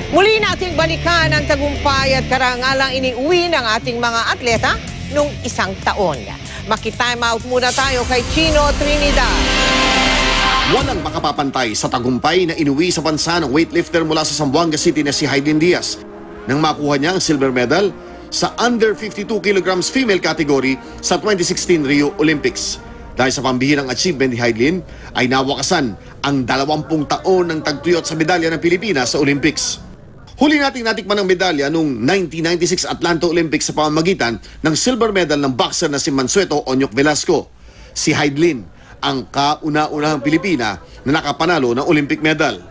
Muli nating balikan ang tagumpay at karangalang iniuwi ng ating mga atleta nung isang taon. Maki-time out muna tayo kay Chino Trinidad. Walang makapapantay sa tagumpay na inuwi sa bansa ng weightlifter mula sa Zamboanga City na si Hidilyn Diaz nang makuha niya ang silver medal sa under 52 kilograms female category sa 2016 Rio Olympics. Dahil sa pambihirang achievement ni Hidilyn ay nawakasan ang 20 taon ng tagtuyot sa medalya ng Pilipinas sa Olympics. Huli nating natikman ang medalya noong 1996 Atlanta Olympics sa pamamagitan ng silver medal ng boxer na si Mansueto Onyok Velasco. Si Hidilyn ang kauna-unahang Pilipina na nakapanalo ng Olympic medal.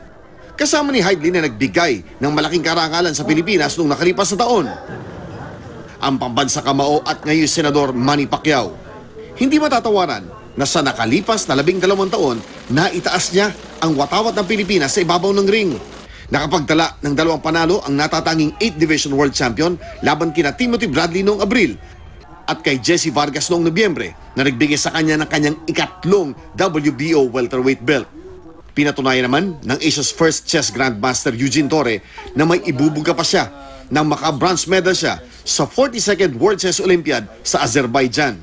Kasama ni Hidilyn na nagbigay ng malaking karangalan sa Pilipinas noong nakalipas na taon ang pambansa kamao at ngayon Senador Manny Pacquiao. Hindi matatawaran na sa nakalipas na 12 taon na itaas niya ang watawat ng Pilipinas sa ibabaw ng ring. Nakapagtala ng 2 panalo ang natatanging 8th Division World Champion laban kina Timothy Bradley noong Abril at kay Jesse Vargas noong Nobyembre na nagbigay sa kanya ng kanyang ikatlong WBO welterweight belt. Pinatunayan naman ng Asia's first chess grandmaster Eugene Torre na may ibubuga pa siya nang maka-bronze medal siya sa 42nd World Chess Olympiad sa Azerbaijan.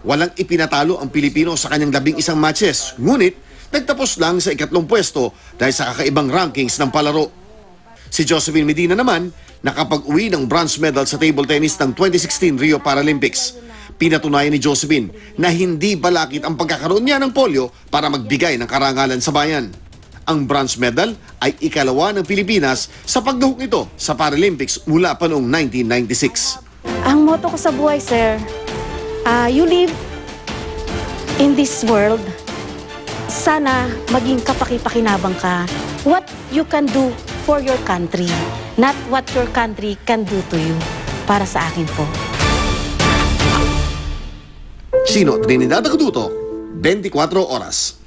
Walang ipinatalo ang Pilipino sa kanyang 11 matches, ngunit nagtapos lang sa 2nd pwesto dahil sa kakaibang rankings ng palaro. Si Josephine Medina naman nakapag-uwi ng bronze medal sa table tennis ng 2016 Rio Paralympics. Pinatunayan ni Josephine na hindi balakid ang pagkakaroon niya ng polio para magbigay ng karangalan sa bayan. Ang bronze medal ay ikalawa ng Pilipinas sa pagdahok nito sa Paralympics mula pa noong 1996. Ang motto ko sa buhay, sir, you live in this world. Sana maging kapaki-pakinabang ka. What you can do for your country, not what your country can do to you. Para sa akin po. Chino Trinidad, Nakututo, 24 Oras.